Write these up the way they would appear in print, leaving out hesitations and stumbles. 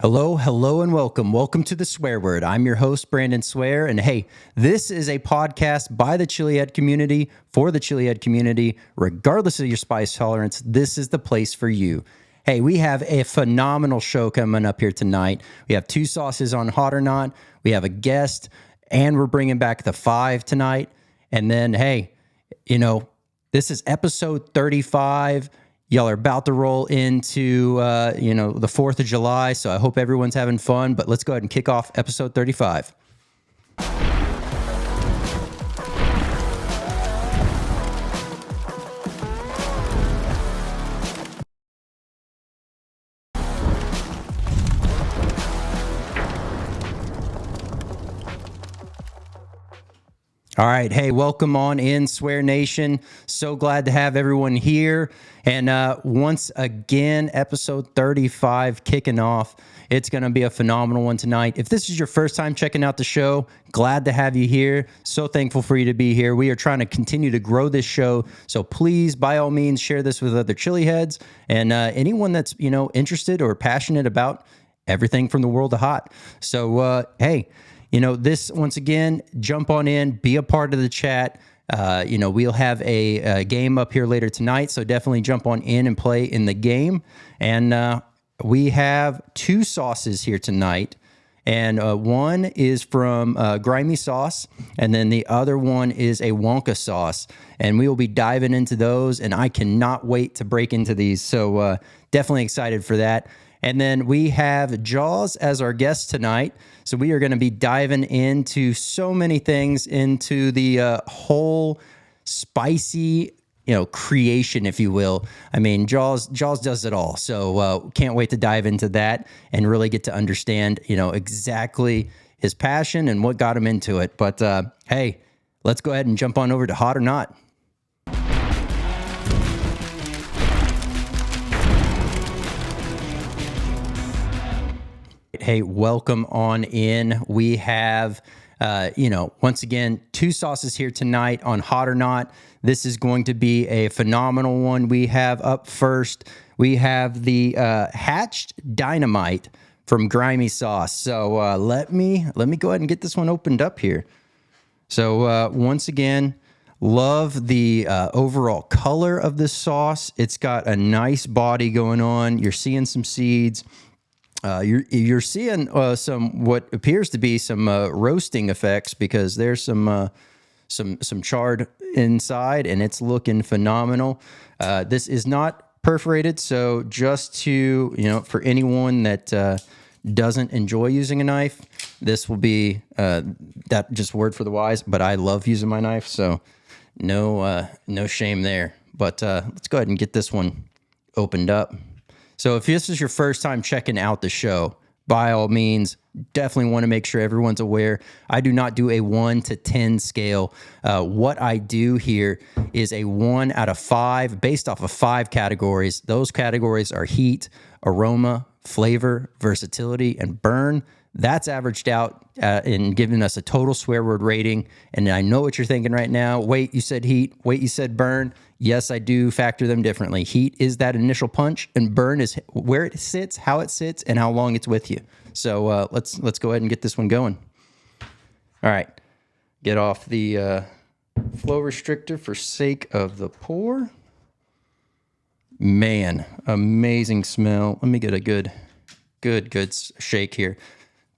Hello, hello, and welcome. Welcome to the Swear Word. I'm your host, Brandon Swear. And hey, this is a podcast by the Chilihead community for the Chilihead community. Regardless of your spice tolerance, this is the place for you. Hey, we have a phenomenal show coming up here tonight. We have two sauces on Hot or Not. We have a guest, and we're bringing back the 5 tonight. And then, hey, this is episode 35. Y'all are about to roll into, the 4th of July, so I hope everyone's having fun, but let's go ahead and kick off episode 35. All right. Hey, welcome on in, Swear Nation. So glad to have everyone here. And once again, episode 35 kicking off. It's going to be a phenomenal one tonight. If this is your first time checking out the show, glad to have you here. So thankful for you to be here. We are trying to continue to grow this show. So please, by all means, share this with other chili heads and anyone that's, interested or passionate about everything from the world of hot. So, hey, this, once again, jump on in, be a part of the chat. We'll have a game up here later tonight, so definitely jump on in and play in the game. And we have 2 sauces here tonight, and one is from Grymii Sauce, and then the other one is a Wonka sauce. And we will be diving into those, and I cannot wait to break into these. So definitely excited for that. And then we have Jawz as our guest tonight. So we are going to be diving into so many things, into the whole spicy, creation, if you will. I mean, Jawz does it all. So can't wait to dive into that and really get to understand, exactly his passion and what got him into it. But hey, let's go ahead and jump on over to Hot or Not. Hey, welcome on in. We have, once again, 2 sauces here tonight on Hot or Not. This is going to be a phenomenal one. We have up first, we have the Hatched Dynamite from Grymii Sauce. So let me go ahead and get this one opened up here. So once again, love the overall color of this sauce. It's got a nice body going on. You're seeing some seeds. You're seeing some what appears to be some roasting effects, because there's some charred inside, and it's looking phenomenal. This is not perforated, so just to for anyone that doesn't enjoy using a knife, this will be that just word for the wise. But I love using my knife, so no shame there. But let's go ahead and get this one opened up. So if this is your first time checking out the show, by all means, definitely want to make sure everyone's aware. I do not do a 1 to 10 scale. What I do here is a 1 out of 5 based off of 5 categories. Those categories are heat, aroma, flavor, versatility, and burn. That's averaged out in giving us a total swear word rating. And I know what you're thinking right now. Wait, you said heat. Wait, you said burn. Yes, I do factor them differently. Heat is that initial punch, and burn is where it sits, how it sits, and how long it's with you. So let's go ahead and get this one going. All right, get off the flow restrictor for sake of the pour. Man, amazing smell. Let me get a good shake here.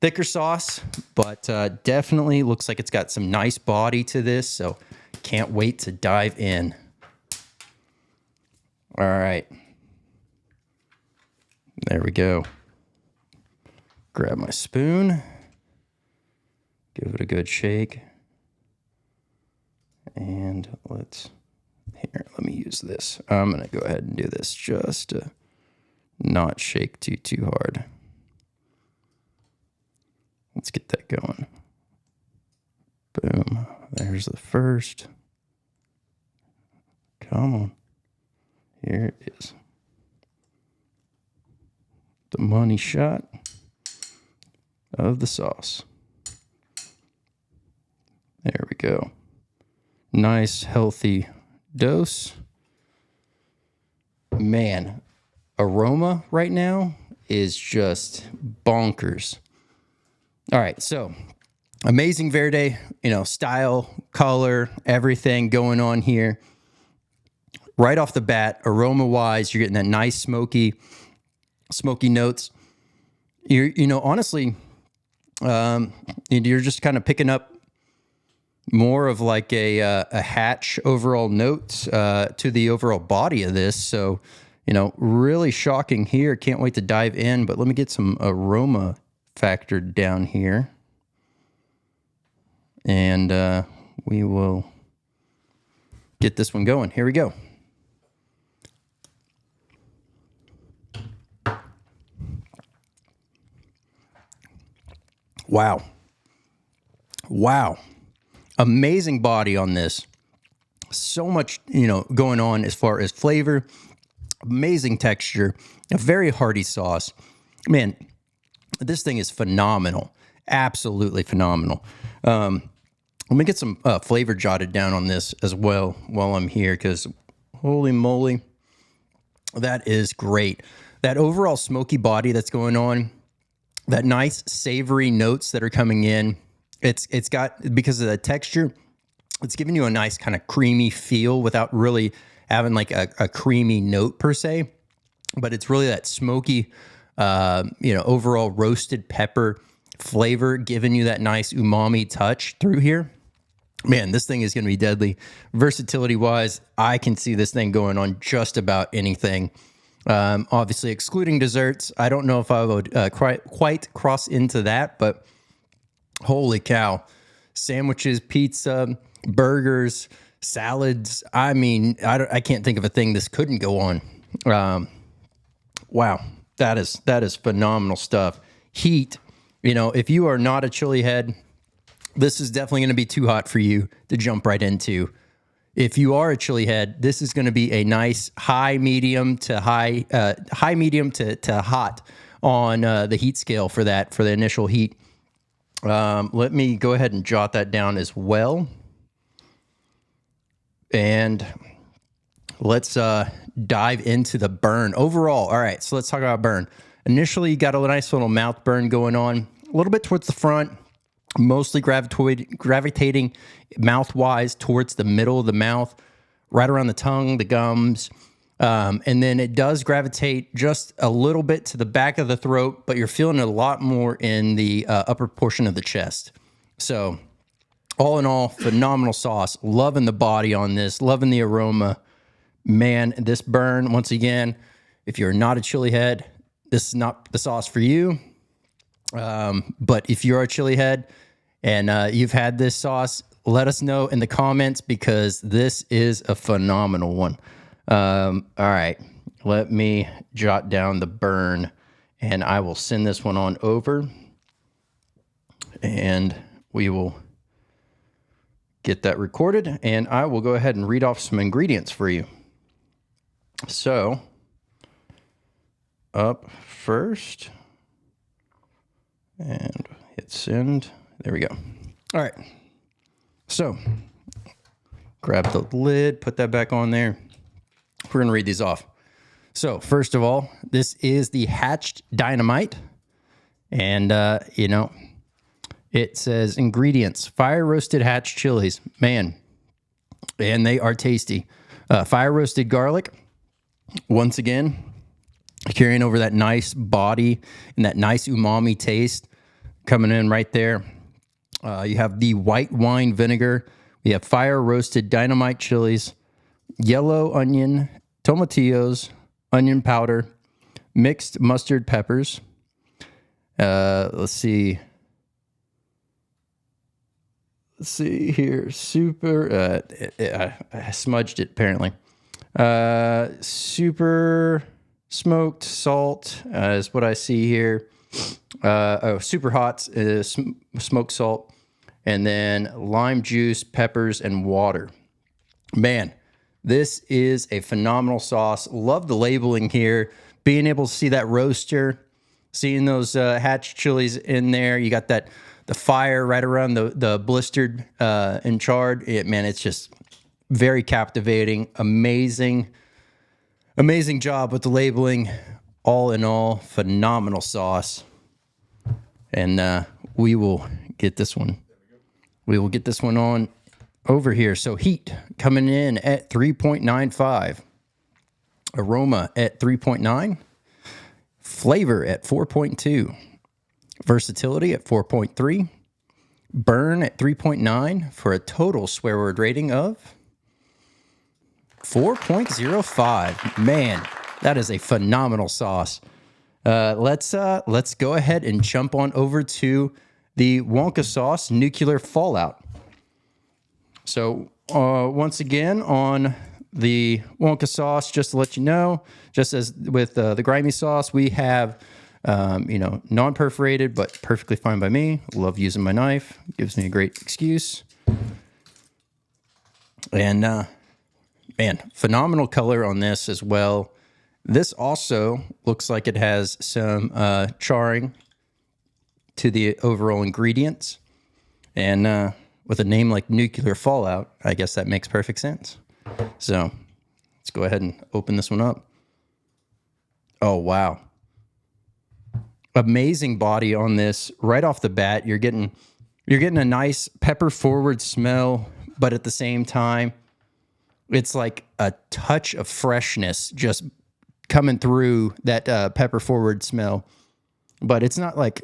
Thicker sauce, but definitely looks like it's got some nice body to this. So can't wait to dive in. All right. There we go. Grab my spoon. Give it a good shake. And let me use this. I'm going to go ahead and do this just to not shake too hard. Let's get that going. Boom. There's the first. Come on. Here it is. The money shot of the sauce. There we go. Nice, healthy dose. Man, aroma right now is just bonkers. All right, so amazing Verde, style, color, everything going on here. Right off the bat, aroma-wise, you're getting that nice smoky notes. Honestly, you're just kind of picking up more of like a hatch overall note to the overall body of this. So, really shocking here. Can't wait to dive in, but let me get some aroma factored down here. And we will get this one going. Here we go. Wow. Amazing body on this. So much, going on as far as flavor. Amazing texture. A very hearty sauce. Man, this thing is phenomenal. Absolutely phenomenal. Let me get some flavor jotted down on this as well while I'm here, because holy moly, that is great. That overall smoky body that's going on, that nice savory notes that are coming in. It's got, because of the texture, it's giving you a nice kind of creamy feel without really having like a creamy note per se. But it's really that smoky, overall roasted pepper flavor, giving you that nice umami touch through here. Man, this thing is going to be deadly. Versatility wise, I can see this thing going on just about anything. Obviously, excluding desserts, I don't know if I would quite cross into that, but holy cow. Sandwiches, pizza, burgers, salads. I mean, I can't think of a thing this couldn't go on. Wow, that is phenomenal stuff. Heat, if you are not a chili head, this is definitely going to be too hot for you to jump right into. If you are a chili head, this is going to be a nice high medium to hot on the heat scale for the initial heat. Let me go ahead and jot that down as well. And let's dive into the burn overall. All right, so let's talk about burn. Initially, you got a nice little mouth burn going on, a little bit towards the front, mostly gravitating mouth-wise towards the middle of the mouth, right around the tongue, the gums. And then it does gravitate just a little bit to the back of the throat, but you're feeling it a lot more in the upper portion of the chest. So all in all, phenomenal sauce. Loving the body on this, loving the aroma. Man, this burn, once again, if you're not a chili head, this is not the sauce for you. But if you're a chili head and you've had this sauce, let us know in the comments, because this is a phenomenal one. All right, let me jot down the burn, and I will send this one on over, and we will get that recorded, and I will go ahead and read off some ingredients for you. So, up first, and hit send. There we go. All right. So, grab the lid, put that back on there. We're going to read these off. So, first of all, this is the hatched dynamite. And, it says ingredients: fire roasted hatch chilies. Man, and they are tasty. Fire roasted garlic. Once again, carrying over that nice body and that nice umami taste coming in right there. You have the white wine vinegar. We have fire roasted dynamite chilies, yellow onion, tomatillos, onion powder, mixed mustard peppers. Let's see here. I smudged it apparently. Super smoked salt is what I see here. Superhot is smoked salt, and then lime juice, peppers, and water. Man, this is a phenomenal sauce. Love the labeling here. Being able to see that roaster, seeing those hatch chilies in there. You got the fire right around the blistered and charred. Man, it's just very captivating. Amazing job with the labeling. all in all, phenomenal sauce. And we will get this one. We will get this one on over here. So heat coming in at 3.95. Aroma at 3.9. Flavor at 4.2. Versatility at 4.3. Burn at 3.9 for a total swear word rating of 4.05. Man, that is a phenomenal sauce. Let's go ahead and jump on over to the Wonka sauce nuclear fallout. So once again on the Wonka sauce, just to let you know, just as with the Grymii sauce, we have non-perforated, but perfectly fine by me. Love using my knife. Gives me a great excuse. And man, phenomenal color on this as well. This also looks like it has some charring to the overall ingredients. And with a name like Nuclear Fallout, I guess that makes perfect sense. So let's go ahead and open this one up. Oh, wow. Amazing body on this right off the bat. You're getting a nice pepper forward smell, but at the same time, it's like a touch of freshness just coming through that pepper forward smell. But it's not like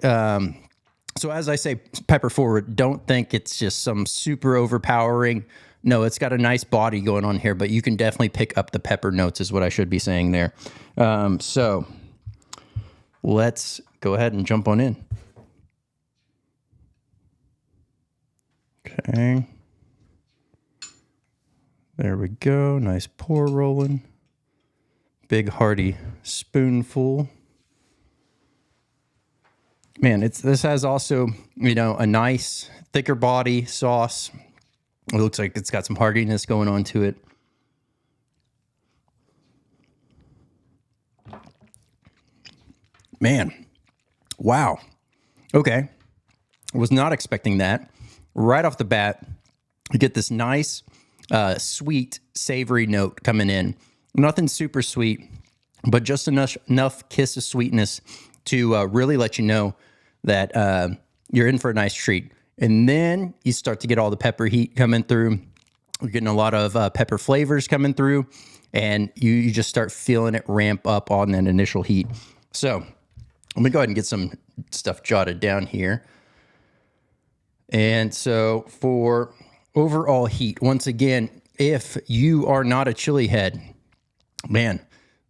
so as I say pepper forward, don't think it's just some super overpowering. No, it's got a nice body going on here, but you can definitely pick up the pepper notes is what I should be saying there. So let's go ahead and jump on in. Okay. There we go. Nice pour rolling. Big hearty spoonful. Man, this has also, a nice thicker body sauce. It looks like it's got some heartiness going on to it. Man, wow. Okay. Was not expecting that. Right off the bat, you get this nice, sweet, savory note coming in. Nothing super sweet, but just enough kiss of sweetness to really let you know that you're in for a nice treat. And then you start to get all the pepper heat coming through. You're getting a lot of pepper flavors coming through, and you just start feeling it ramp up on that initial heat. So let me go ahead and get some stuff jotted down here. And so for overall heat, once again, if you are not a chili head, man,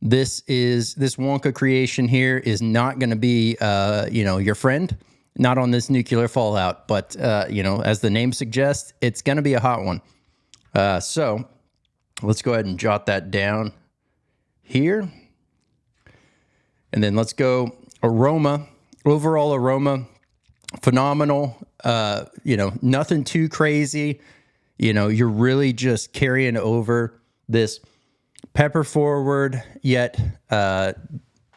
this Wonka creation here is not going to be, your friend, not on this nuclear fallout, but, as the name suggests, it's going to be a hot one. So let's go ahead and jot that down here. And then let's go aroma, overall aroma, phenomenal. Nothing too crazy. You're really just carrying over this pepper forward, yet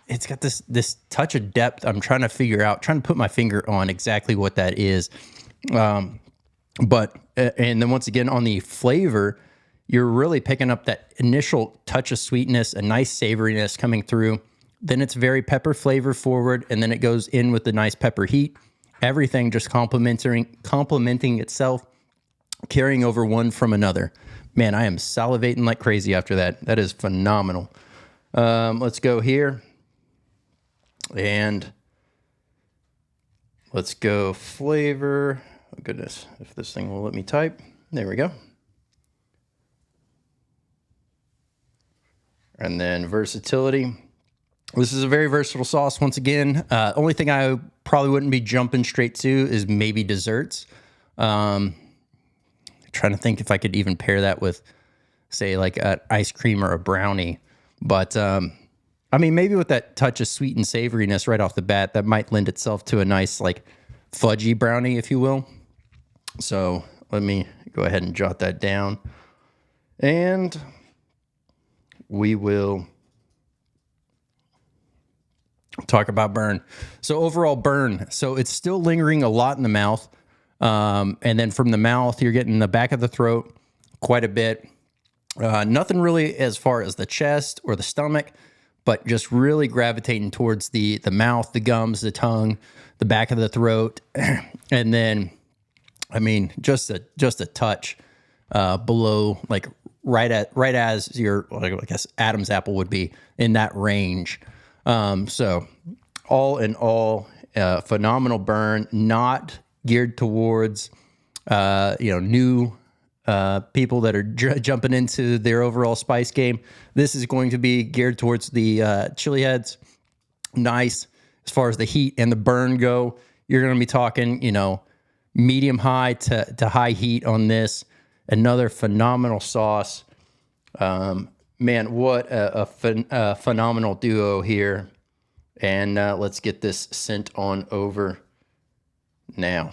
it's got this touch of depth. I'm trying to put my finger on exactly what that is. And then once again, on the flavor, you're really picking up that initial touch of sweetness, a nice savoriness coming through. Then it's very pepper flavor forward, and then it goes in with the nice pepper heat. Everything just complementing itself, carrying over one from another. Man, I am salivating like crazy after that. That is phenomenal. Let's go here. And let's go flavor. Oh, goodness, if this thing will let me type. There we go. And then versatility. This is a very versatile sauce. Once again, only thing I probably wouldn't be jumping straight to is maybe desserts. Trying to think if I could even pair that with, say, like an ice cream or a brownie. But, maybe with that touch of sweet and savoriness right off the bat, that might lend itself to a nice, like, fudgy brownie, if you will. So let me go ahead and jot that down. And we will talk about burn. So overall burn. So it's still lingering a lot in the mouth. And then from the mouth, you're getting the back of the throat quite a bit. Nothing really as far as the chest or the stomach, but just really gravitating towards the mouth, the gums, the tongue, the back of the throat, and then, I mean, just a touch below, like right as your, like, I guess Adam's apple would be in that range. So all in all, phenomenal burn, not geared towards new people that are jumping into their overall spice game. This is going to be geared towards the chili heads. Nice as far as the heat and the burn go. You're going to be talking, medium high to high heat on this. Another phenomenal sauce. Man, what a phenomenal duo here. And let's get this sent on over now.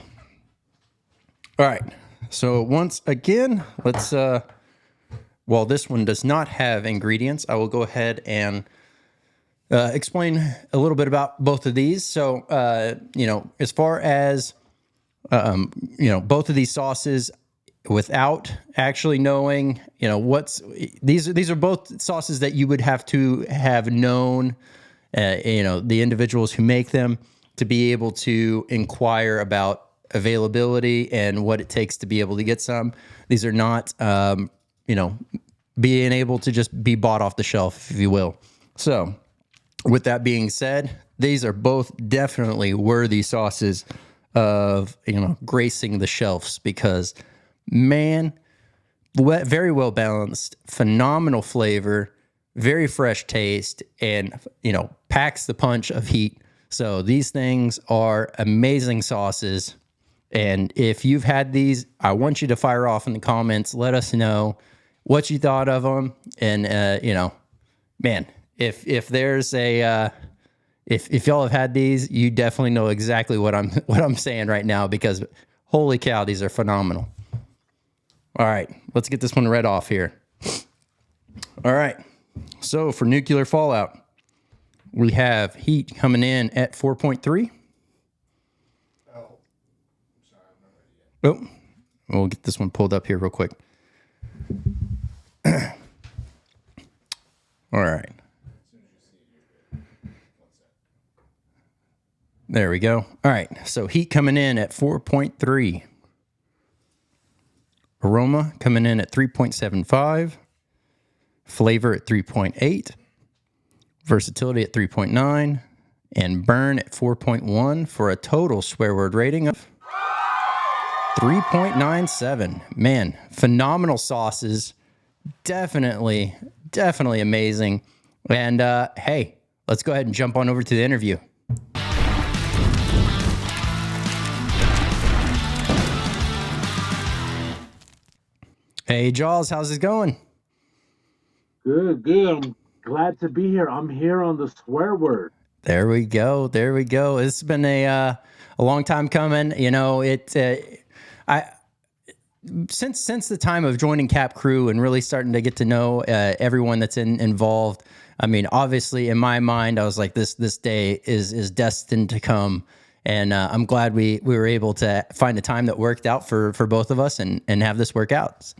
All right. So once again, let's, while this one does not have ingredients, I will go ahead and explain a little bit about both of these. So, as far as, both of these sauces, without actually knowing, these are both sauces that you would have to have known, the individuals who make them to be able to inquire about availability and what it takes to be able to get some. These are not, being able to just be bought off the shelf, if you will. So with that being said, these are both definitely worthy sauces of, gracing the shelves because, man, very well balanced, phenomenal flavor, very fresh taste, and, packs the punch of heat. So these things are amazing sauces. And if you've had these, I want you to fire off in the comments. Let us know what you thought of them. And, man, if there's a, if y'all have had these, you definitely know exactly what I'm saying right now, because holy cow, these are phenomenal. All right, let's get this one read off here. All right. So for nuclear fallout, we have heat coming in at 4.3. Oh, we'll get this one pulled up here real quick. All right. There we go. All right. So heat coming in at 4.3. Aroma coming in at 3.75. Flavor at 3.8. Versatility at 3.9. And burn at 4.1 for a total swear word rating of 3.97. Man, phenomenal sauces. Definitely amazing. And hey, let's go ahead and jump on over to the interview. Hey, Jawz, how's it going? Good, good. I'm glad to be here. I'm here on the swear word. There we go. It's been a long time coming. I since the time of joining capcrew and really starting to get to know everyone that's involved. I mean, obviously, in my mind, I was like, this day is destined to come, and I'm glad we were able to find a time that worked out for both of us and have this work out.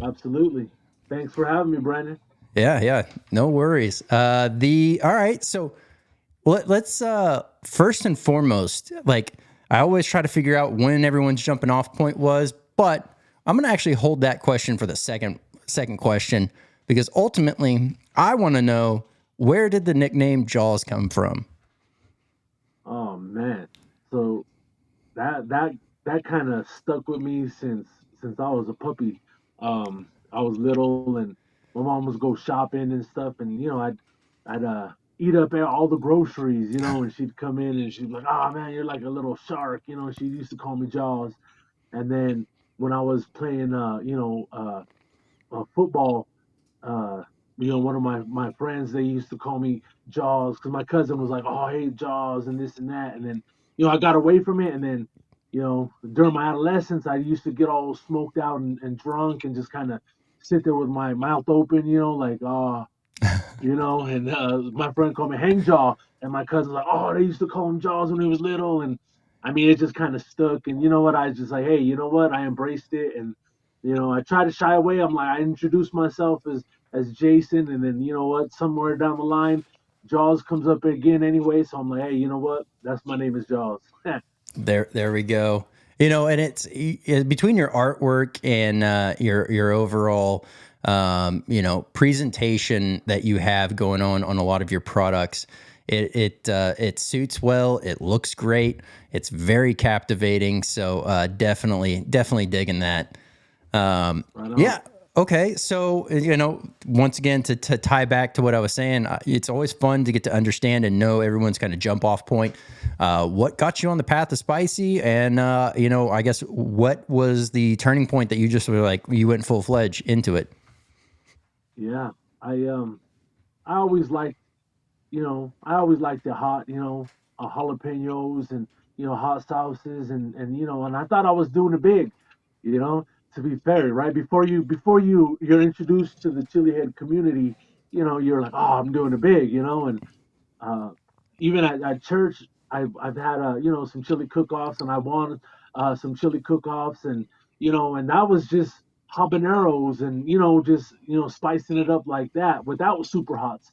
Absolutely. Thanks for having me, Brandon. Yeah, no worries. All right, so let's first and foremost, like, I always try to figure out when everyone's jumping off point was, but I'm gonna actually hold that question for the second question, because ultimately I want to know, where did the nickname Jawz come from? Oh man. So that kind of stuck with me since I was a puppy. I was little and my mom was go shopping and stuff, and I'd eat up all the groceries, and she'd come in and she'd be like, "Oh man, you're like a little shark," She used to call me Jaws. And then when I was playing, football, uh, one of my friends, they used to call me Jaws because my cousin was like, "Oh, hey, Jaws," and this and that. And then, I got away from it. And then, during my adolescence, I used to get all smoked out and drunk and just kind of sit there with my mouth open, like, oh, and my friend called me Hang Jaw, and my cousin's like, oh, they used to call him Jaws when he was little, and I mean, it just kind of stuck, and you know what, I was just like, hey, you know what, I embraced it, and I try to shy away. I'm like, I introduced myself as as Jason, and then you know what, somewhere down the line, Jawz comes up again anyway. So I'm like, hey, you know what? That's my name is Jawz. There we go. You know, and between your artwork and your overall, you know, presentation that you have going on a lot of your products. It suits well. It looks great. It's very captivating. So definitely digging that. Right on. Yeah. Okay. So, you know, once again, to tie back to what I was saying, it's always fun to get to understand and know everyone's kind of jump off point. What got you on the path of spicy? And, you know, I guess what was the turning point that you just were like, you went full fledged into it? Yeah, I always liked, I always liked the hot, jalapenos and hot sauces and and I thought I was doing it big, you know. To be fair, right before you're introduced to the chili head community, you're like, oh, I'm doing it big, and uh, even at church, I've had some chili cook-offs, and I won some chili cook-offs, and and that was just habaneros and just spicing it up like that without super hots.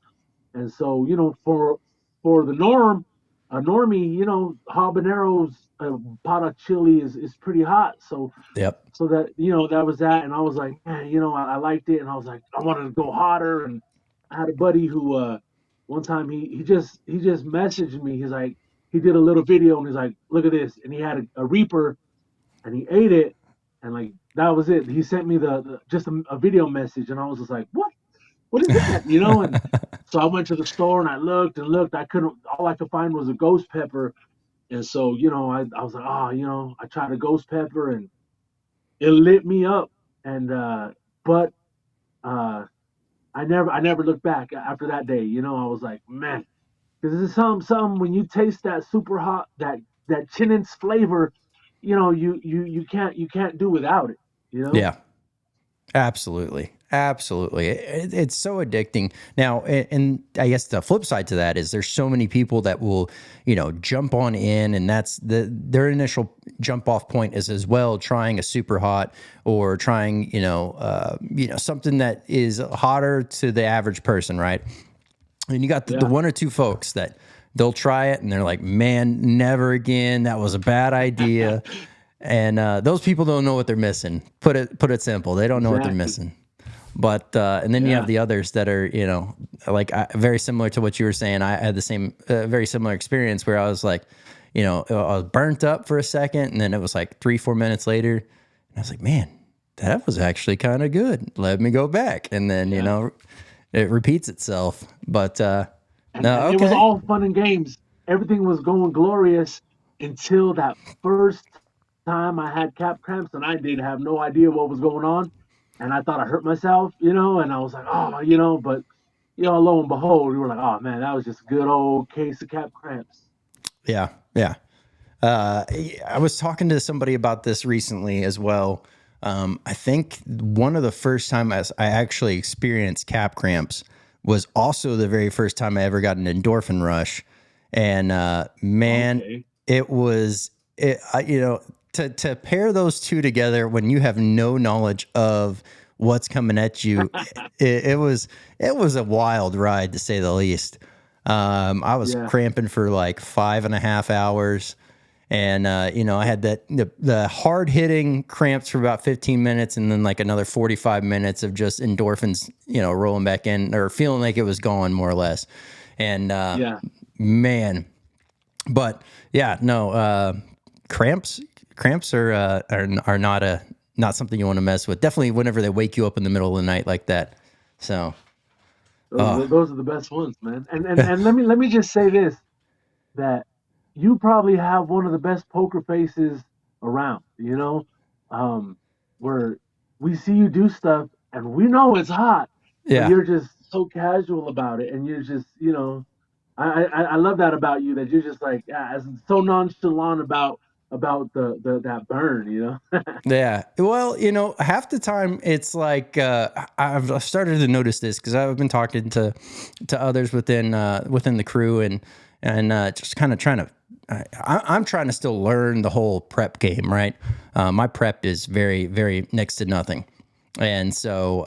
And so, for the normie, habaneros, pot of chili is pretty hot. Yep. So that that was that, and I was like, man, I liked it, and I was like, I wanted to go hotter. And I had a buddy who one time he just messaged me. He's like, he did a little video, and he's like, look at this, and he had a reaper, and he ate it, and like that was it. He sent me the just a video message, and I was just like, what is that? And so I went to the store and I looked and looked. I couldn't. All I could find was a ghost pepper, and so I was like, oh, I tried a ghost pepper, and it lit me up. And but uh, I never looked back after that day. I was like, man, because this is something when you taste that super hot, that chinen's flavor, you can't do without it. You know. Yeah. Absolutely. Absolutely. It's so addicting. Now, and I guess the flip side to that is there's so many people that will, you know, jump on in, and that's their initial jump off point is as well trying a super hot or trying, something that is hotter to the average person, right? And you got the Yeah. one or two folks that they'll try it and they're like, man, never again. That was a bad idea. And those people don't know what they're missing. Put it simple. They don't know what they're Exactly. missing. But and then you have Yeah. the others that are, like very similar to what you were saying. I had the same very similar experience where I was like, I was burnt up for a second, and then it was like 3-4 minutes later, and I was like, man, that was actually kind of good. Let me go back, and then Yeah. it repeats itself. But and no, and it was okay, all fun and games. Everything was going glorious until that first time I had cap cramps, and I did have no idea what was going on, and I thought I hurt myself, and I was like, oh, but lo and behold, we were like, oh man, that was just a good old case of cap cramps. yeah, yeah. I was talking to somebody about this recently as well. I think one of the first times I actually experienced cap cramps was also the very first time I ever got an endorphin rush, and man, Okay. it was to pair those two together when you have no knowledge of what's coming at you, it was a wild ride to say the least. I was Yeah. cramping for like 5.5 hours. And I had the hard hitting cramps for about 15 minutes, and then like another 45 minutes of just endorphins, rolling back in or feeling like it was gone more or less. And Yeah. man, but yeah, no, cramps are not something you want to mess with. Definitely whenever they wake you up in the middle of the night like that. So, Those, those are the best ones, man. And let me just say this, that you probably have one of the best poker faces around, where we see you do stuff and we know it's hot, but yeah. you're just so casual about it, and you're just, I love that about you, that you're just like, as so nonchalant about the that burn. Yeah. Well, half the time it's like I've started to notice this because I've been talking to others within the crew and just kind of trying to. I'm trying to still learn the whole prep game, right? My prep is very, very next to nothing. And so,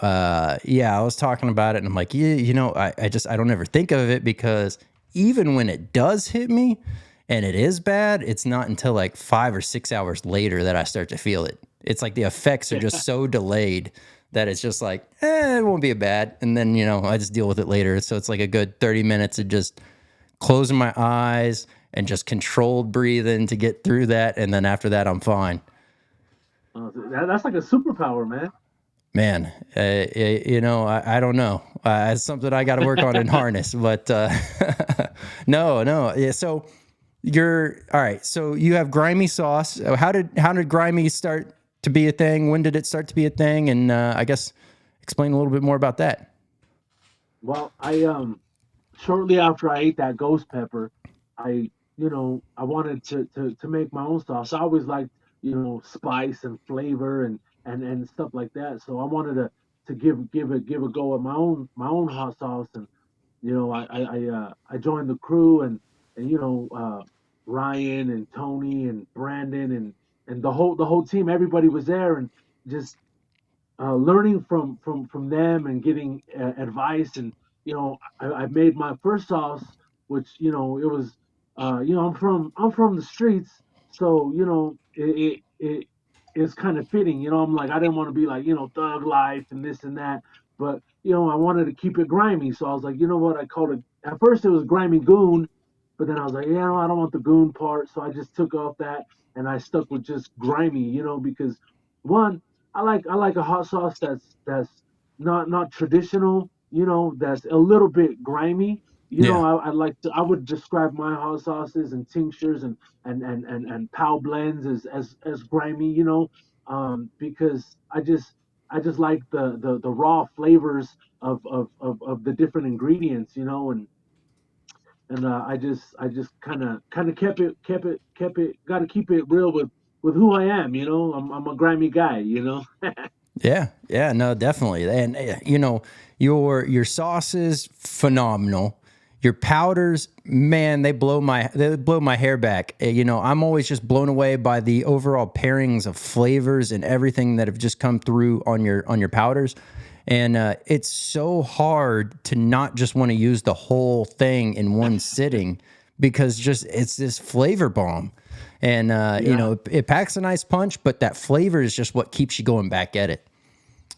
yeah, I was talking about it and I'm like, yeah, I don't ever think of it because even when it does hit me and it is bad, it's not until like 5 or 6 hours later that I start to feel it. It's like the effects are just so delayed that it's just like, it won't be a bad. And then, I just deal with it later. So it's like a good 30 minutes of just closing my eyes and just controlled breathing to get through that. And then after that, I'm fine. That's like a superpower, man. Man, I don't know. It's something I got to work on in harness, but no, no. Yeah, so you're all right. So you have grimy sauce. How did grimy start to be a thing? When did it start to be a thing? And I guess explain a little bit more about that. Well, I shortly after I ate that ghost pepper, I wanted to make my own sauce. I always liked, spice and flavor and stuff like that. So I wanted to give a go at my own hot sauce. And I joined the crew, and Ryan and Tony and Brandon and the whole team. Everybody was there, and just learning from them and getting advice. And I made my first sauce, which it was I'm from the streets, so it is kind of fitting. I'm like, I didn't want to be like, thug life and this and that, but I wanted to keep it grimy. So I was like, you know what, I called it, at first it was Grimy Goon, but then I was like, yeah, no, I don't want the goon part, so I just took off that and I stuck with just grimy, because one, I like a hot sauce that's not traditional, that's a little bit grimy. Yeah, I would describe my hot sauces and tinctures and pow blends as grimy, because I just like the raw flavors of the different ingredients, and I just kind of kept it got to keep it real with who I am. I'm a grimy guy. yeah, yeah. No, definitely. And your sauce is phenomenal. Your powders, man, they blow my hair back. I'm always just blown away by the overall pairings of flavors and everything that have just come through on your powders. And it's so hard to not just want to use the whole thing in one sitting because just it's this flavor bomb. And Yeah, it packs a nice punch, but that flavor is just what keeps you going back at it.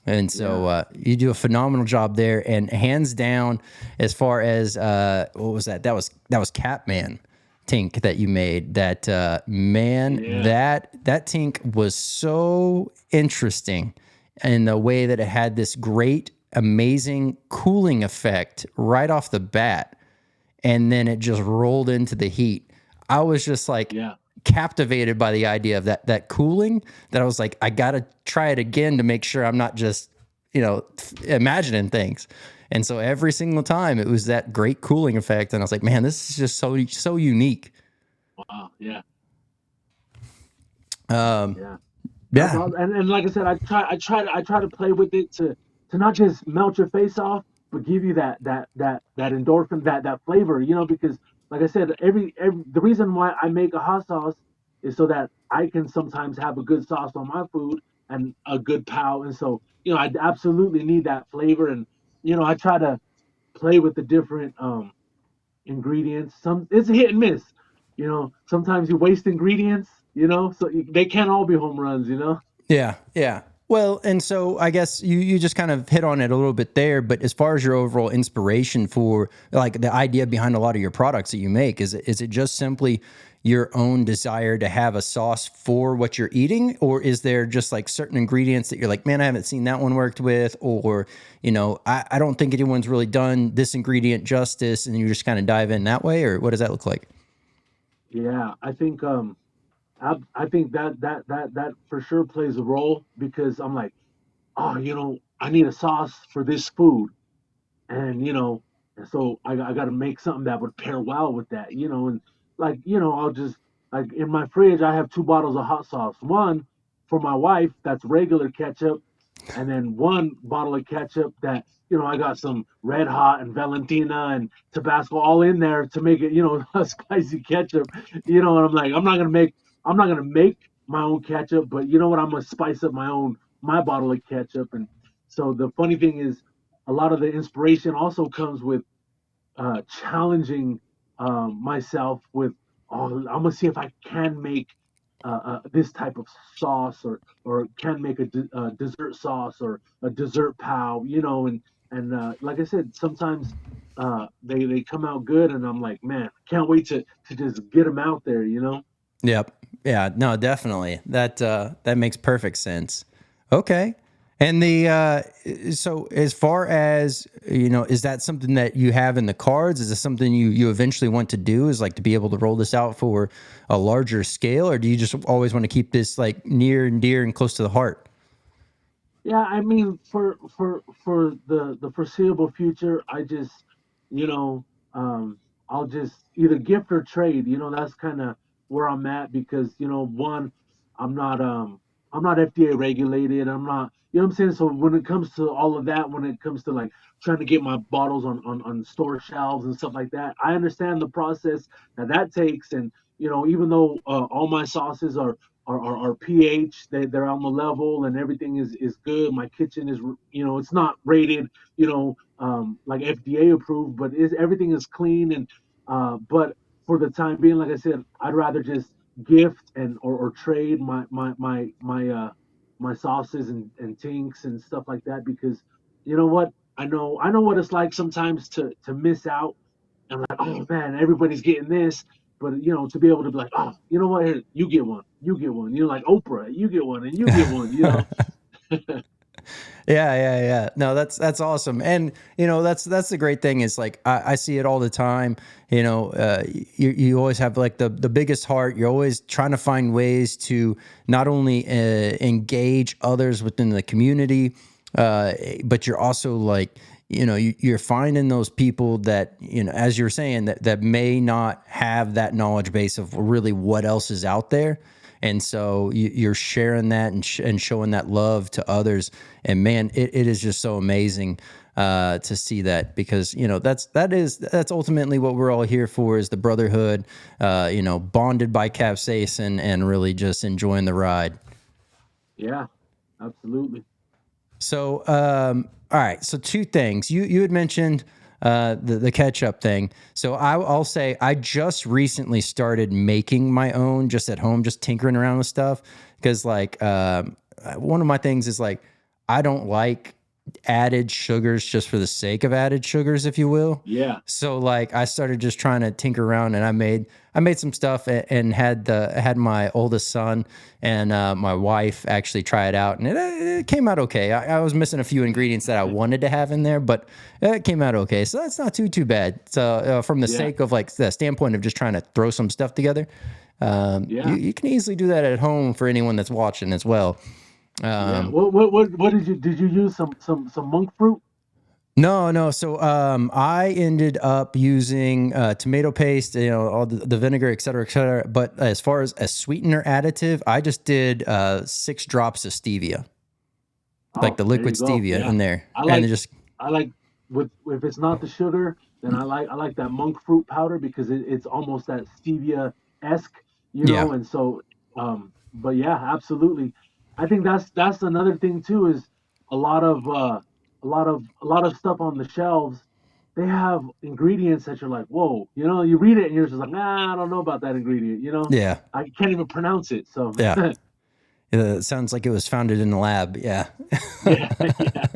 And so yeah, you do a phenomenal job there, and hands down, as far as what was that? That was Catman Tink that you made. That man, yeah, that Tink was so interesting in the way that it had this great, amazing cooling effect right off the bat, and then it just rolled into the heat. I was just like yeah, captivated by the idea of that cooling that I was like, I gotta try it again to make sure I'm not just, imagining things. And so every single time it was that great cooling effect. And I was like, man, this is just so unique. wow, yeah, Um, yeah. That's yeah, all. And like I said, I try to play with it to not just melt your face off, but give you that endorphin, that flavor. Because like I said, every the reason why I make a hot sauce is so that I can sometimes have a good sauce on my food and a good pow. And so I absolutely need that flavor. And I try to play with the different ingredients. Some it's a hit and miss. Sometimes you waste ingredients. So they can't all be home runs. yeah, yeah. Well, and so I guess you just kind of hit on it a little bit there, but as far as your overall inspiration for like the idea behind a lot of your products that you make, is it just simply your own desire to have a sauce for what you're eating, or is there just like certain ingredients that you're like, man, I haven't seen that one worked with, or I don't think anyone's really done this ingredient justice, and you just kind of dive in that way, or what does that look like? Yeah, I think that for sure plays a role, because I'm like, oh, I need a sauce for this food, and so I got to make something that would pair well with that, and like I'll just, like, in my fridge I have two bottles of hot sauce, one for my wife that's regular ketchup, and then one bottle of ketchup that I got some Red Hot and Valentina and Tabasco all in there to make it a spicy ketchup, and I'm like, I'm not gonna make my own ketchup, but you know what, I'm gonna spice up my bottle of ketchup. And So the funny thing is, a lot of the inspiration also comes with challenging myself with, oh, I'm gonna see if I can make this type of sauce, or can make a dessert sauce or a dessert pow, and like I said, sometimes they come out good, and I'm like, man, can't wait to just get them out there, Yep. Yeah. No, definitely. That makes perfect sense. Okay. And so as far as is that something that you have in the cards? Is this something you eventually want to do? Is like to be able to roll this out for a larger scale, or do you just always want to keep this like near and dear and close to the heart? Yeah, I mean, for the foreseeable future, I just, you know, I'll just either gift or trade. That's kind of where I'm at, because one, I'm not um I'm not FDA regulated. I'm not, what I'm saying. So when it comes to all of that, when it comes to like trying to get my bottles on store shelves and stuff like that, I understand the process that takes, and even though all my sauces are pH. They're on the level, and everything is good. My kitchen is, it's not rated, like FDA approved, but everything is clean. And but for the time being, like I said, I'd rather just gift or trade my sauces and tinks and stuff like that, because you know what, I know what it's like sometimes to miss out. I'm like, oh man, everybody's getting this. But to be able to be like, oh, you know what? Here, you get one. Like Oprah, you get one, and you get one. Yeah. No, that's awesome, and that's the great thing is like I see it all the time. You always have like the biggest heart. You're always trying to find ways to not only engage others within the community, but you're also like you're finding those people that as you're saying that may not have that knowledge base of really what else is out there. And so you're sharing that and showing that love to others. And man, it is just so amazing to see that, because that's ultimately what we're all here for, is the brotherhood. Bonded by capsaicin and really just enjoying the ride. Yeah, absolutely. So, all right. So two things you had mentioned the ketchup thing. So I'll say I just recently started making my own just at home, just tinkering around with stuff, because like one of my things is like I don't like added sugars just for the sake of added sugars, if you will. Yeah, So like I started just trying to tinker around, and I made some stuff and had my oldest son and my wife actually try it out, and it came out okay. I was missing a few ingredients that I wanted to have in there, but it came out okay. So that's not too bad. So from the yeah, sake of like the standpoint of just trying to throw some stuff together, yeah, you can easily do that at home for anyone that's watching as well. yeah. Um, What did you use some monk fruit? No, no. So I ended up using tomato paste, all the vinegar, et cetera, et cetera. But as far as a sweetener additive, I just did 6 drops of stevia, like Oh, the there liquid you go. stevia Yeah, in there, I and like it just I like with if it's not the sugar, then I like that monk fruit powder, because it's almost that stevia esque, yeah, and so but yeah, absolutely. I think that's another thing too, is a lot of a lot of stuff on the shelves. They have ingredients that you're like, whoa, you read it and you're just like, nah, I don't know about that ingredient, yeah, I can't even pronounce it. So yeah. It sounds like it was founded in the lab. Yeah. yeah, yeah,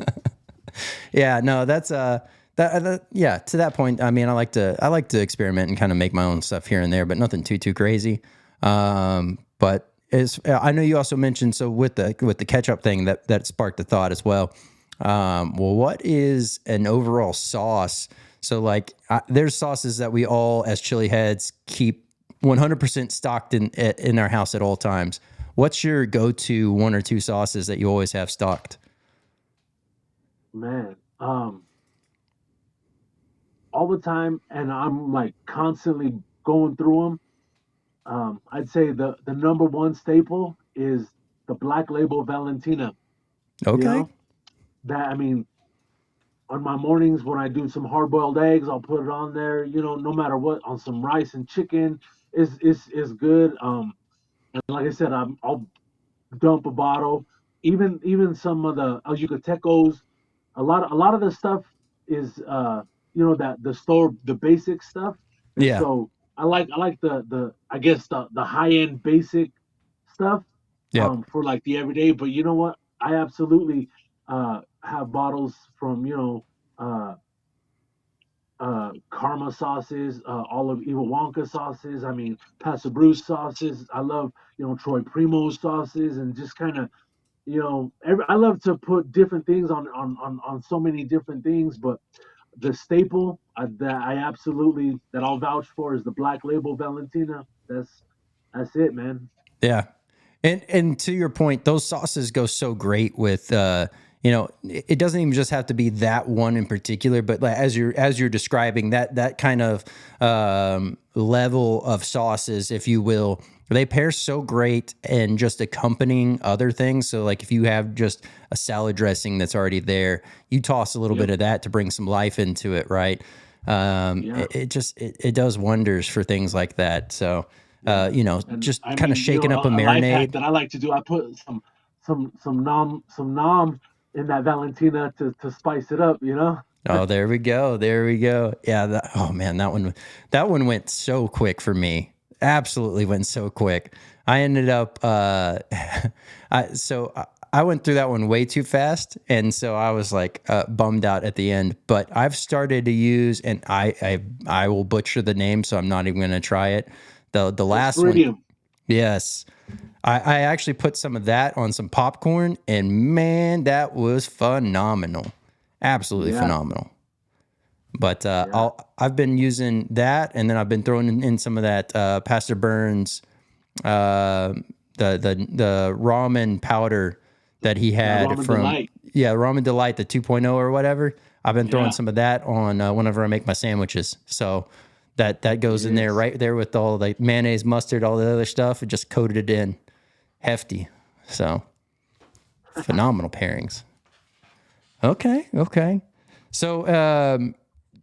Yeah, no, that's yeah, to that point, I mean, I like to experiment and kind of make my own stuff here and there, but nothing too crazy. But as I know you also mentioned, so with the ketchup thing, that sparked the thought as well. Well, what is an overall sauce? So like there's sauces that we all as chili heads keep 100% stocked in our house at all times. What's your go-to one or two sauces that you always have stocked? man. All the time, and I'm like constantly going through them. I'd say the number one staple is the Black Label Valentina. You Okay. know that, I mean, on my mornings when I do some hard boiled eggs, I'll put it on there. No matter what, on some rice and chicken is good. And like I said, I'll dump a bottle. Even some of the El Yucatecos. a lot of the stuff is you know, that the store, the basic stuff. And Yeah. so I like the I guess the high end basic stuff Yep. for like the everyday. But you know what? I absolutely have bottles from, you know, Karma sauces, all of Evil Wonka sauces. I mean, Pastor Bruce sauces. I love, you know, Troy Primo sauces, and just kind of, you know, I love to put different things on so many different things. But the staple that I absolutely, that I'll vouch for, is the Black Label Valentina. That's it, man. Yeah. And to your point, those sauces go so great with you know, it doesn't even just have to be that one in particular, but like as you're describing that kind of level of sauces, if you will, they pair so great and just accompanying other things. So like if you have just a salad dressing that's already there, you toss a little bit Yep. of that to bring some life into it, right? Yeah. It does wonders for things like that. So Yeah. you know, And just I kind of mean, you know, shaking up a a life hack marinade. that I like to do, I put some nom in that Valentina to spice it up, you know? Oh, there we go. There we go. Yeah. Oh man, that one went so quick for me. Absolutely went so quick. I ended up, I went through that one way too fast. And so I was like, bummed out at the end, but I've started to use, and I will butcher the name, so I'm not even going to try it. The last one. Clostridium. Yes. I actually put some of that on some popcorn, and man, that was phenomenal. Absolutely Yeah. phenomenal. But Yeah. I've been using that, and then I've been throwing in some of that Pastor Burns, uh, the ramen powder that he That had ramen from, delight. yeah, Ramen Delight, the 2.0 or whatever. I've been throwing Yeah. some of that on whenever I make my sandwiches. So that goes in there Yes. right there with all the mayonnaise, mustard, all the other stuff. It just coated it in, hefty. So phenomenal pairings. Okay, okay. So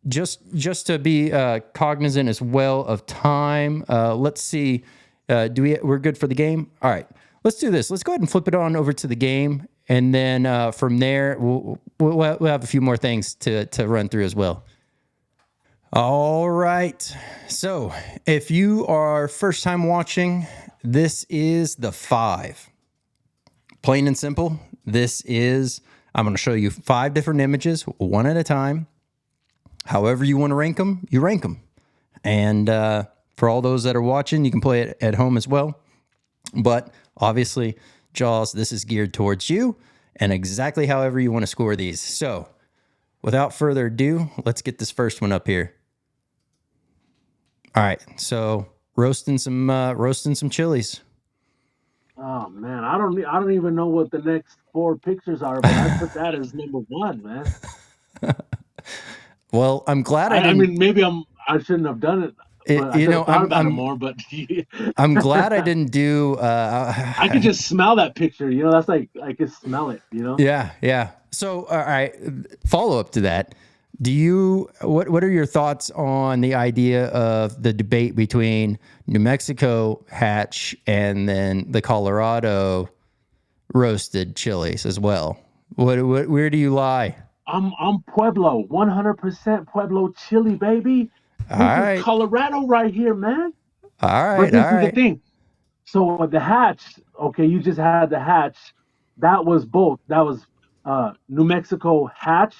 just to be cognizant as well of time, let's see. We're good for the game? All right, let's do this. Let's go ahead and flip it on over to the game, and then from there we'll have a few more things to run through as well. All right. So if you are first time watching, this is the 5. Plain and simple. I'm going to show you 5 different images, one at a time. However you want to rank them, you rank them. And for all those that are watching, you can play it at home as well. But obviously, Jawz, this is geared towards you and exactly however you want to score these. So without further ado, let's get this first one up here. All right. So roasting some chilies. Oh man, I don't even know what the next 4 pictures are, but I put that as number 1, man. Well, I'm glad I I didn't. mean, maybe I shouldn't have done it, but I You should have know, thought about it more. But I'm glad I didn't do. I could just smell that picture. You know, that's like I could smell it. You know. Yeah, yeah. So, all right. Follow up to that. What are your thoughts on the idea of the debate between New Mexico hatch and then the Colorado roasted chilies as well? Where do you lie? I'm Pueblo, 100% Pueblo chili, baby. All This is right, Colorado right here, man. all But right, this all is the right. thing. So the hatch, okay, you just had the hatch. That was both. That was New Mexico hatch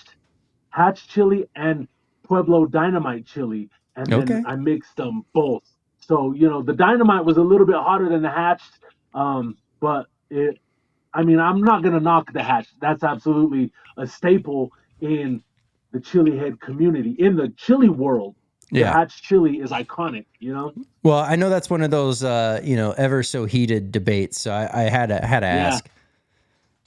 chili and Pueblo dynamite chili, and then Okay. I mixed them both. So you know the dynamite was a little bit hotter than the hatched, but it. I mean, I'm not gonna knock the hatch. That's absolutely a staple in the chili head community. In the chili world, the Yeah. hatch chili is iconic. You know? Well, I know that's one of those ever so heated debates. So I had to Yeah. ask.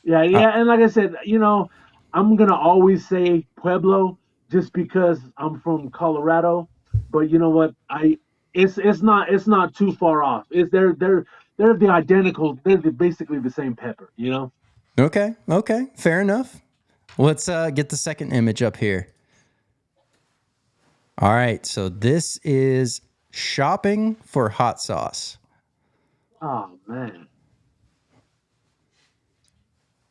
Yeah, Uh, yeah, and like I said, you know, I'm gonna always say Pueblo just because I'm from Colorado. But you know what? It's not too far off. It's they're the identical. Basically the same pepper. You know. okay. Okay. Fair enough. Let's get the second image up here. All right. So this is shopping for hot sauce. Oh man.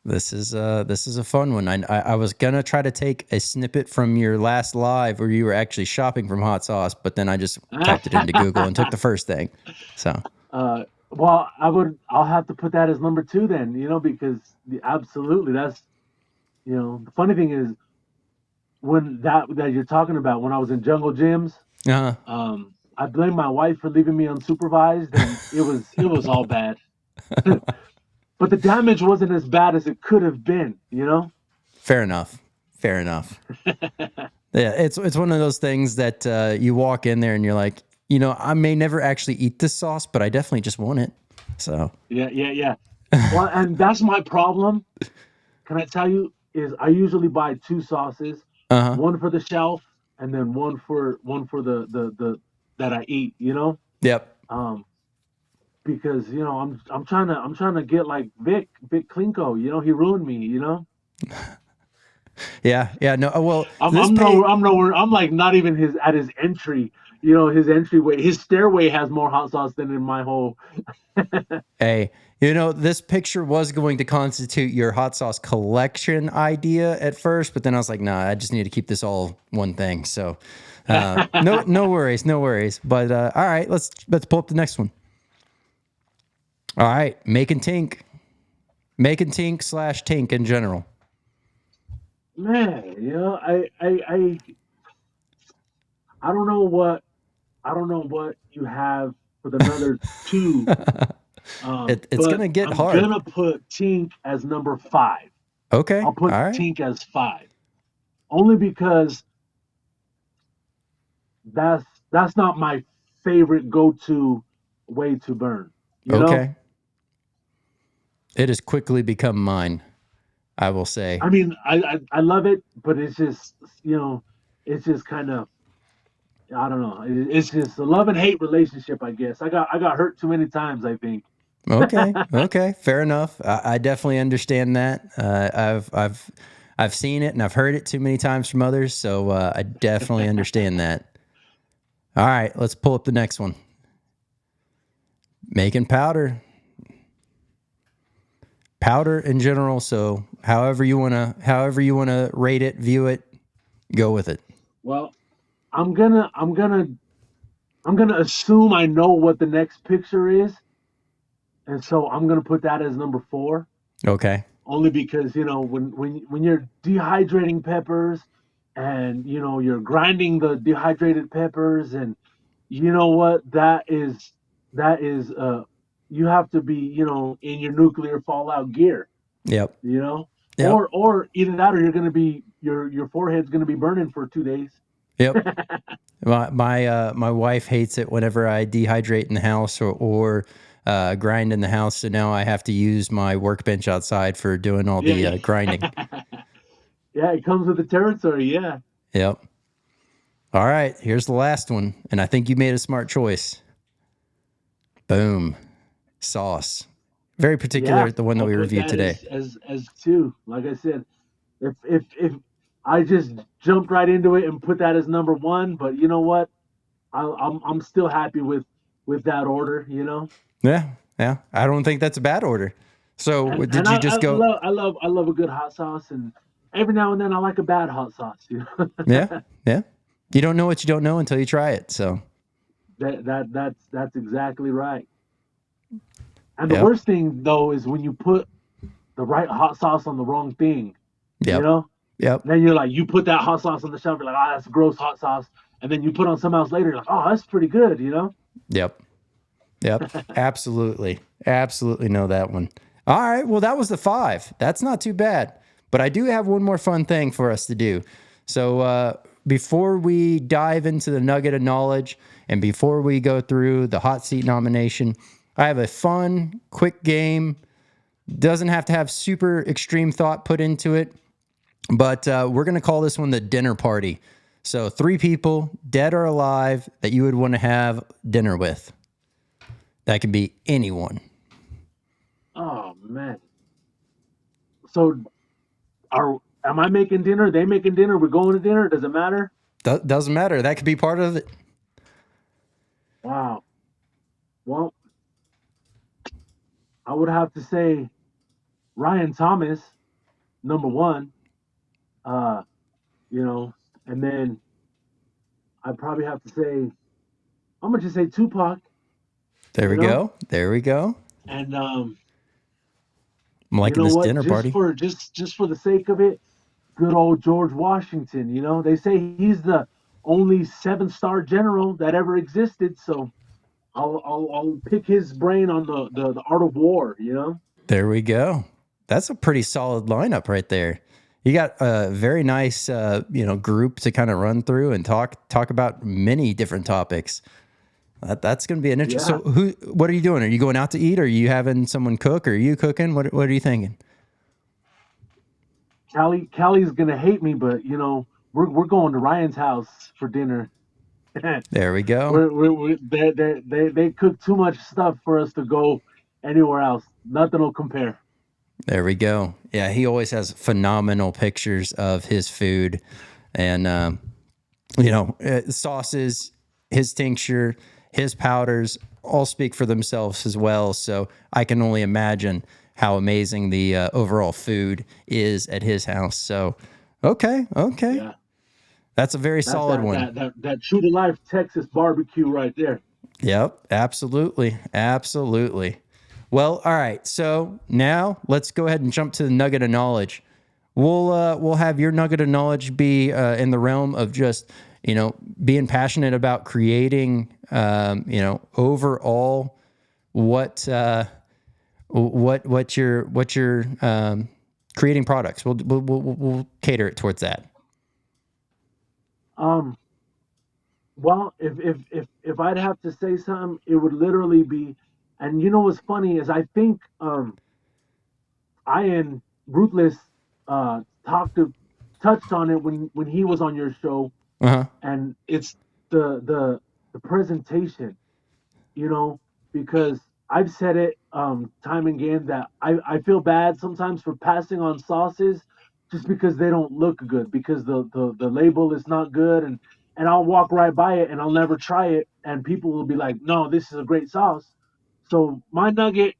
This is a fun one. I was gonna try to take a snippet from your last live where you were actually shopping from hot sauce, but then I just typed it into Google and took the first thing. So Well, I'll have to put that as number two then, because absolutely that's, the funny thing is when that you're talking about when I was in jungle gyms, uh I blame my wife for leaving me unsupervised, and it was all bad. But the damage wasn't as bad as it could have been. fair enough. Fair enough. Yeah, it's one of those things that you walk in there and you're like, I may never actually eat this sauce, but I definitely just want it. So Yeah, yeah, yeah. Well, and that's my problem. Can I tell you? Is I usually buy two sauces, uh-huh. one for the shelf, and then one for the that I eat. Yep. Um, because I'm trying to get like Vic Klinko. He ruined me. Yeah. Yeah. No. Well, I'm this I'm pay. nowhere I'm nowhere I'm like not even his entry. His entryway, his stairway has more hot sauce than in my whole. Hey, this picture was going to constitute your hot sauce collection idea at first, but then I was like, nah, I just need to keep this all one thing. So, no worries, no worries. But all right, let's pull up the next one. All right, making tink slash tink in general. Man, I don't know what you have for the other two. It's But gonna get I'm hard. gonna put Tink as number five. Okay, I'll put all right, Tink as five, only because that's that's not my favorite go-to way to burn. You know, okay. It has quickly become mine. I will say. I mean, I love it, but it's just kind of, I don't know. It's just a love and hate relationship, I guess. I got hurt too many times, I think. Okay. Okay. Fair enough. I definitely understand that. I've seen it and I've heard it too many times from others, so I definitely understand that. All right, let's pull up the next one. Making powder in general. So however you wanna rate it, view it, go with it. Well, I'm gonna assume I know what the next picture is, and so I'm gonna put that as number four. Okay. Only because when you're dehydrating peppers, and you're grinding the dehydrated peppers, and you know what that is you have to be in your nuclear fallout gear, Yep. you know Yep. or either that, or you're going to be your forehead's going to be burning for 2 days. Yep. My wife hates it whenever I dehydrate in the house or grind in the house. So now I have to use my workbench outside for doing all Yeah, the yeah. grinding. Yeah, it comes with the territory. Yeah. Yep. All right. Here's the last one, and I think you made a smart choice. Boom. Sauce. Very Yeah, particular. The one that I'll we put reviewed that today. as two. Like I said, if I just jumped right into it and put that as number one, but you know what? I'm still happy with that order. Yeah. Yeah. I don't think that's a bad order. So And did and you I, I just go? love I love I love a good hot sauce, and every now and then I like a bad hot sauce. Yeah. Yeah. You don't know what you don't know until you try it. So, That's exactly right. And the yep. worst thing though is when you put the right hot sauce on the wrong thing, you Yep. know? Yep. And then you're like, you put that hot sauce on the shelf, you're like, oh, that's gross hot sauce. And then you put on something else later, you're like, oh, that's pretty good. Yep. Yep. Absolutely. Absolutely know that one. All right. Well, that was the five. That's not too bad. But I do have one more fun thing for us to do. So before we dive into the nugget of knowledge and before we go through the hot seat nomination, I have a fun, quick game. Doesn't have to have super extreme thought put into it, but we're going to call this one the dinner party. So 3 people, dead or alive, that you would want to have dinner with. That can be anyone. Oh man. So am I making dinner? They making dinner? We're going to dinner? Does it matter? Doesn't matter. That could be part of it. Wow. Well, I would have to say Ryan Thomas, number one. Uh, you know, and then I probably have to say I'm gonna just say Tupac. There You we know, go. There we go. and I'm you liking know this what? dinner party. Just for the sake of it, good old George Washington. You know, they say he's the only seven-star general that ever existed. So I'll pick his brain on the art of war. You know. There we go. That's a pretty solid lineup right there. You got a very nice, group to kind of run through and talk about many different topics. That's going to be an interesting. Yeah. So, what are you doing? Are you going out to eat? Or are you having someone cook? Or are you cooking? What are you thinking? Callie's gonna hate me, but you know we're going to Ryan's house for dinner. There we go. They cook too much stuff for us to go anywhere else. Nothing will compare. There we go. Yeah, he always has phenomenal pictures of his food, and sauces, his tincture, his powders all speak for themselves as well. So I can only imagine how amazing the overall food is at his house. So, okay, Yeah, that's a very that's solid one. that true to life Texas barbecue right there. Yep, absolutely. Well, all right. So now let's go ahead and jump to the nugget of knowledge. We'll have your nugget of knowledge be in the realm of just being passionate about creating overall what you're creating products. We'll cater it towards that. Um, well, if I'd have to say something, it would literally be, and you know what's funny is I think I and Ruthless talked to touched on it when he was on your show, Uh huh. and it's the presentation, you know, because I've said it time and again that I feel bad sometimes for passing on sauces just because they don't look good because the label is not good and I'll walk right by it and I'll never try it and people will be like, no, this is a great sauce. So my nugget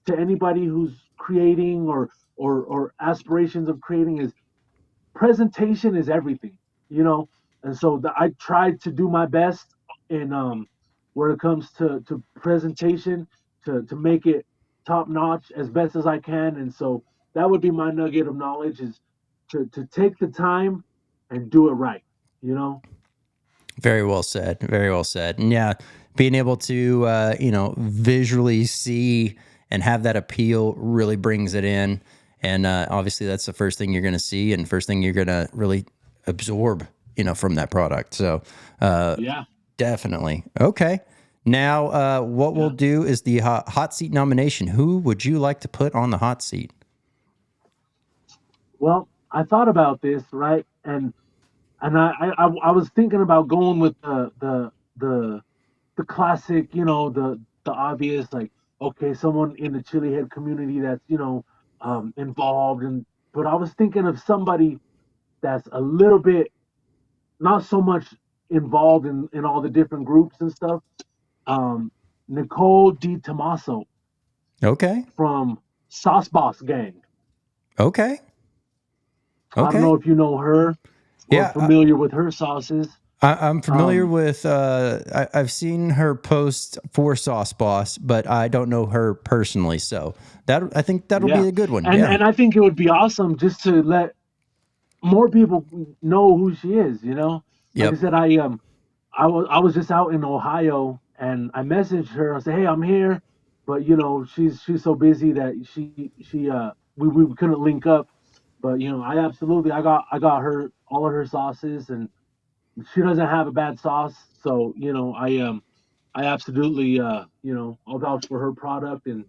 to anybody who's creating or aspirations of creating is presentation is everything, you know. And so I tried to do my best in where it comes to presentation to make it top notch as best as I can. And so that would be my nugget of knowledge is to take the time and do it right, you know. Very well said. Very well said. And yeah, being able to visually see and have that appeal really brings it in. And obviously, that's the first thing you're going to see, and first thing you're going to really absorb, from that product. So Yeah, definitely okay. Now, what we'll yeah. do is the hot seat nomination. Who would you like to put on the hot seat? Well, I thought about this, right? And I was thinking about going with the classic, you know, the obvious, like, okay, someone in the chili head community that's, you know, involved. And but I was thinking of somebody that's a little bit not so much involved in all the different groups and stuff. Um, Nicole Di Tommaso Okay. from Sauce Boss Gang. Okay. I don't Okay. know if you know her or Yeah. familiar with her sauces. I'm familiar Um, with. I've seen her post for Sauce Boss, but I don't know her personally. So I think that'll yeah, be a good one. and Yeah. and I think it would be awesome just to let more people know who she is. You know, like I Yep. said, I was just out in Ohio and I messaged her. I said, hey, I'm here, but you know, she's so busy that we couldn't link up. But you know, I got her all of her sauces, and she doesn't have a bad sauce. So you know, I absolutely I'll vouch for her product and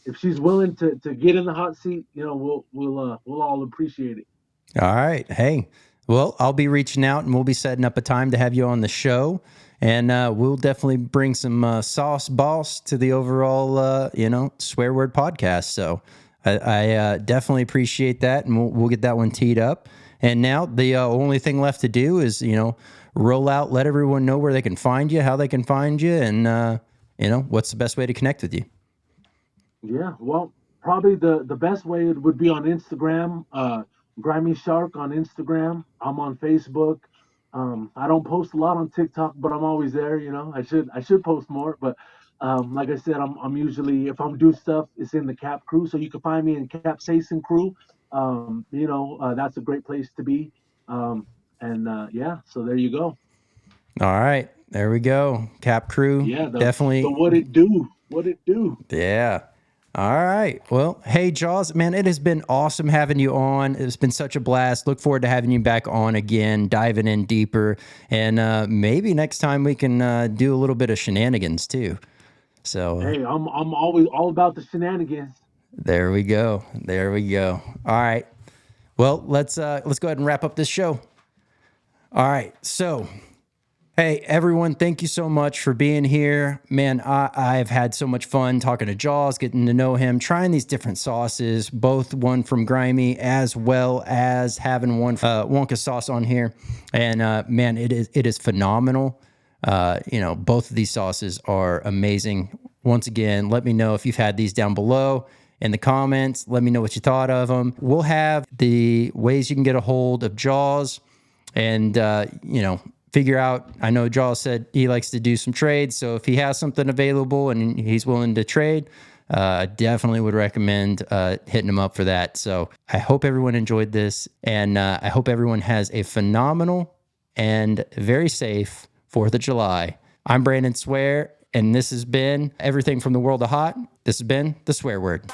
if she's willing to get in the hot seat, you know, we'll all appreciate it. All right. Hey, well, I'll be reaching out and we'll be setting up a time to have you on the show. And we'll definitely bring some sauce boss to the overall, swear word podcast. So I definitely appreciate that. And we'll get that one teed up. And now the only thing left to do is, roll out, let everyone know where they can find you, how they can find you, and, what's the best way to connect with you. Yeah, well, Probably the best way would be on Instagram. Grimy Shark on Instagram. I'm on Facebook. I don't post a lot on TikTok, but I'm always there. You know, I should post more, but like I said, I'm usually, if I'm doing stuff, it's in the Cap Crew. So you can find me in Capsaicin Crew. That's a great place to be. Yeah, so there you go. All right, there we go. Cap crew, Yeah, the definitely. what it do, what it do. Yeah. All right. Well, hey, Jawz, man, it has been awesome having you on. It's been such a blast. Look forward to having you back on again, diving in deeper. And maybe next time we can do a little bit of shenanigans too. So Hey, I'm always all about the shenanigans. there we go. There we go. All right. Well, let's go ahead and wrap up this show. All right. So, hey, everyone, thank you so much for being here. Man, I've had so much fun talking to Jawz, getting to know him, trying these different sauces, both one from Grymii as well as having one Wonka sauce on here. And man, it is phenomenal. Both of these sauces are amazing. Once again, let me know if you've had these down below in the comments. Let me know what you thought of them. We'll have the ways you can get a hold of Jawz and, figure out. I know Jawz said he likes to do some trades. So if he has something available and he's willing to trade, I definitely would recommend hitting him up for that. So I hope everyone enjoyed this, and I hope everyone has a phenomenal and very safe 4th of July. I'm Brandon Swear, and this has been everything from the world of hot. This has been the Swear Word.